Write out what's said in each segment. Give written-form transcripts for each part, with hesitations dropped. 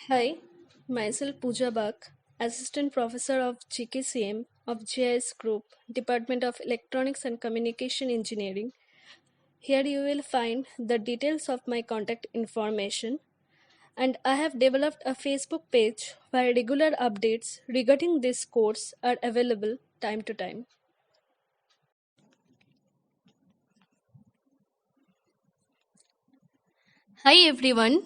Hi, myself Pooja Bak, Assistant Professor of GKCM of GIS Group, Department of Electronics and Communication Engineering. Here you will find the details of my contact information, and I have developed a Facebook page where regular updates regarding this course are available time to time. Hi everyone.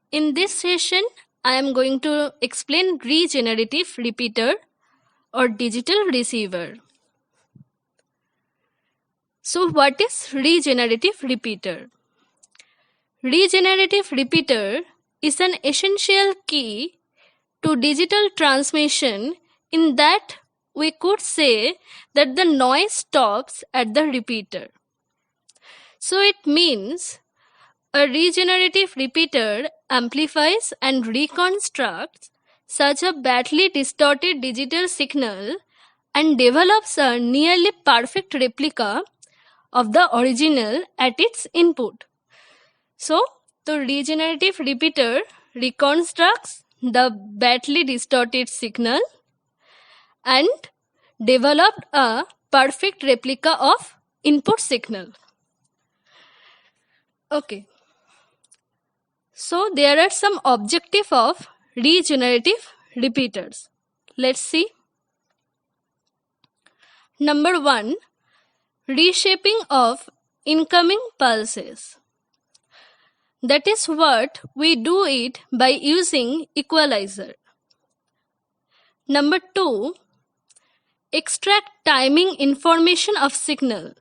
In this session, I am going to explain regenerative repeater or digital receiver. So, what is regenerative repeater? Regenerative repeater is an essential key to digital transmission in that we could say that the noise stops at the repeater. So, it means a regenerative repeater amplifies and reconstructs such a badly distorted digital signal and develops a nearly perfect replica of the original at its input. So, the regenerative repeater reconstructs the badly distorted signal and developed a perfect replica of input signal. Okay, so there are some objective of regenerative repeaters. Let's see. Number 1, reshaping of incoming pulses. That is what we do it by using equalizer. Number 2, extract timing information of signal.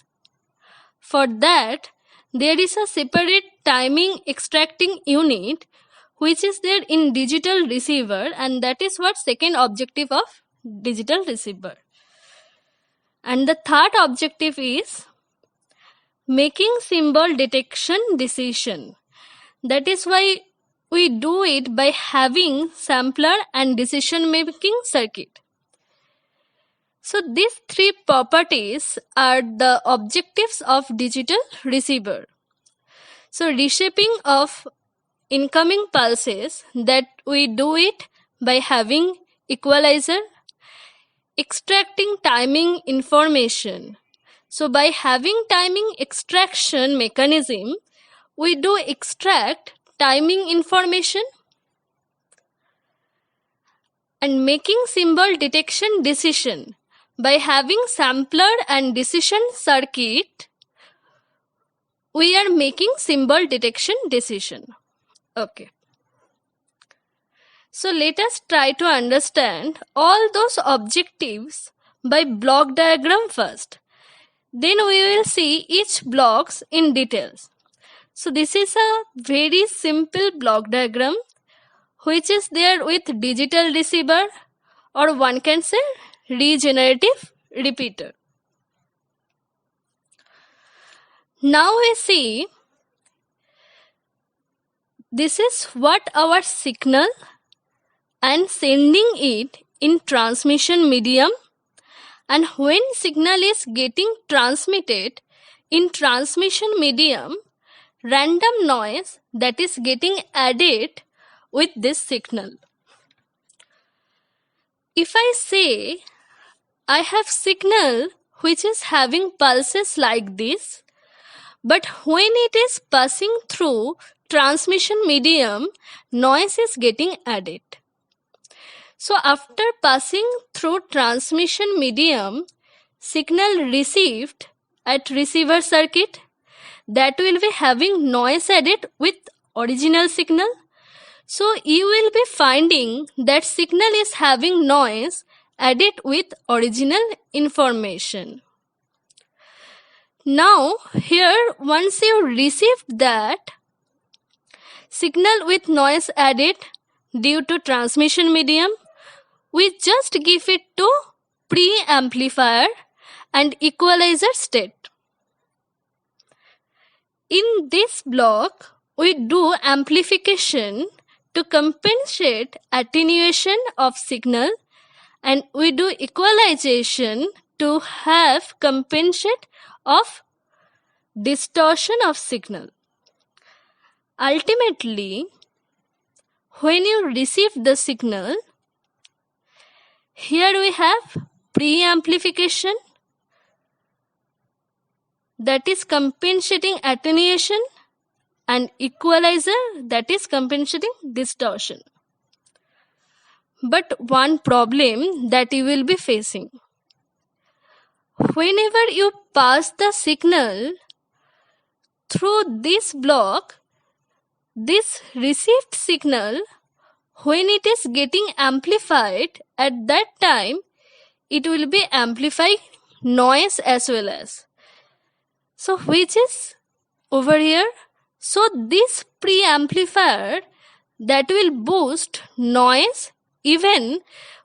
For that, there is a separate timing extracting unit which is there in digital receiver, and that is what second objective of digital receiver. And the third objective is making symbol detection decision. That is why we do it by having sampler and decision making circuit. So these three properties are the objectives of digital receiver. So reshaping of incoming pulses, that we do it by having equalizer, extracting timing information. So by having timing extraction mechanism, we do extract timing information, and making symbol detection decision. By having sampler and decision circuit, we are making symbol detection decision. Okay. So let us try to understand all those objectives by block diagram first. Then we will see each blocks in details. So this is a very simple block diagram which is there with digital receiver, or one can say regenerative repeater. Now we see this is what our signal and sending it in transmission medium, and when signal is getting transmitted in transmission medium, random noise that is getting added with this signal. If I say I have signal which is having pulses like this, but when it is passing through transmission medium, noise is getting added. So after passing through transmission medium, signal received at receiver circuit, that will be having noise added with original signal. So you will be finding that signal is having noise added with original information. Now here, once you received that signal with noise added due to transmission medium, we just give it to preamplifier and equalizer state. In this block, we do amplification to compensate attenuation of signal, and we do equalization to have compensate of distortion of signal. Ultimately, when you receive the signal, here we have preamplification, that is compensating attenuation, and equalizer, that is compensating distortion. But one problem that you will be facing, whenever you pass the signal through this block, this received signal, when it is getting amplified, at that time it will be amplifying noise as well as. So which is over here? So this preamplifier that will boost noise even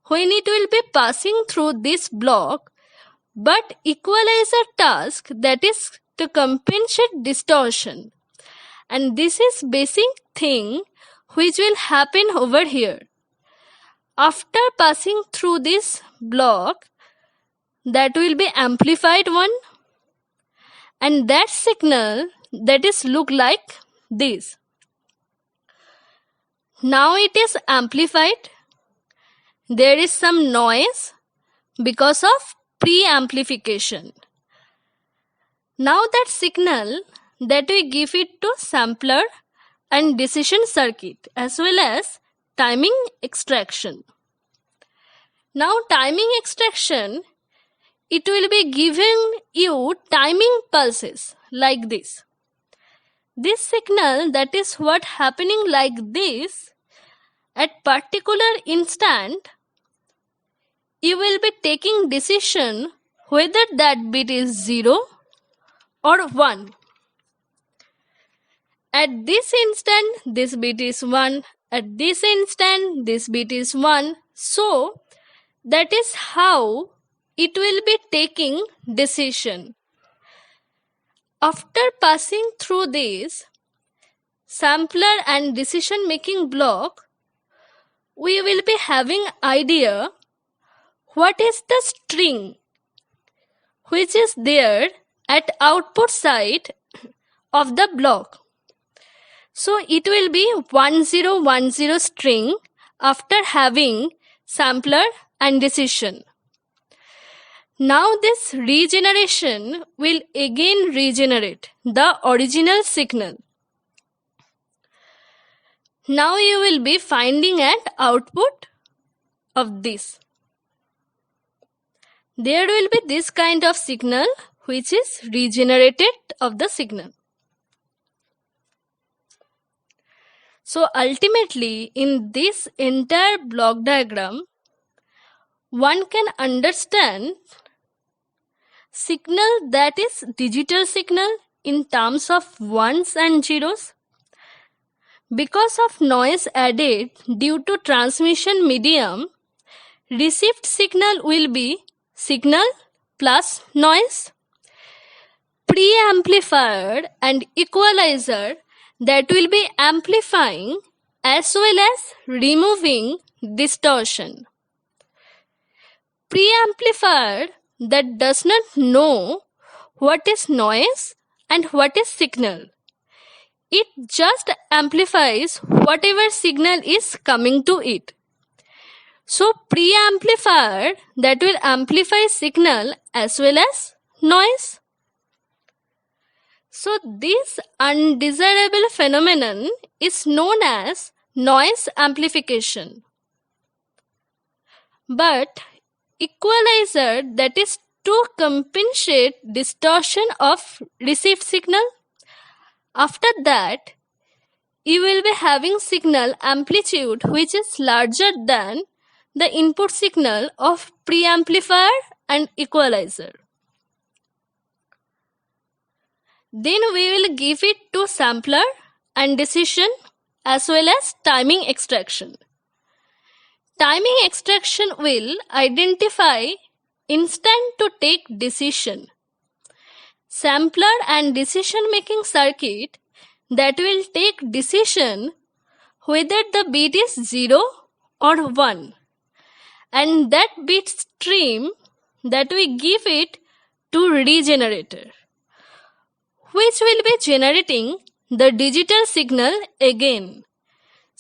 when it will be passing through this block, but equalizer task, that is to compensate distortion. And this is basic thing which will happen over here. After passing through this block, that will be amplified one, and that signal that is look like this. Now it is amplified. There is some noise because of preamplification. Now that signal that we give it to sampler and decision circuit as well as timing extraction. Now timing extraction, it will be giving you timing pulses like this. This signal, that is what happening like this, at particular instant you will be taking decision whether that bit is 0 or 1. At this instant this bit is 1, at this instant this bit is 1. So that is how it will be taking decision. After passing through this sampler and decision making block, we will be having idea what is the string which is there at output side of the block. So it will be 1010 string after having sampler and decision. Now this regeneration will again regenerate the original signal. Now you will be finding an output of this. There will be this kind of signal which is regenerated of the signal. So ultimately in this entire block diagram, one can understand signal that is digital signal in terms of ones and zeros. Because of noise added due to transmission medium, received signal will be signal plus noise. Preamplifier and equalizer that will be amplifying as well as removing distortion. Preamplifier that does not know what is noise and what is signal. It just amplifies whatever signal is coming to it. So preamplifier that will amplify signal as well as noise. So this undesirable phenomenon is known as noise amplification. But equalizer, that is to compensate distortion of received signal. After that, you will be having signal amplitude which is larger than the input signal of preamplifier and equalizer. Then we will give it to sampler and decision as well as timing extraction. Timing extraction will identify instant to take decision. Sampler and decision making circuit that will take decision whether the bit is 0 or 1, and that bit stream that we give it to regenerator, which will be generating the digital signal again.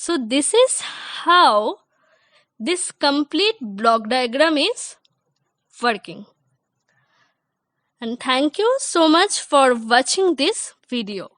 So this is how this complete block diagram is working. And thank you so much for watching this video.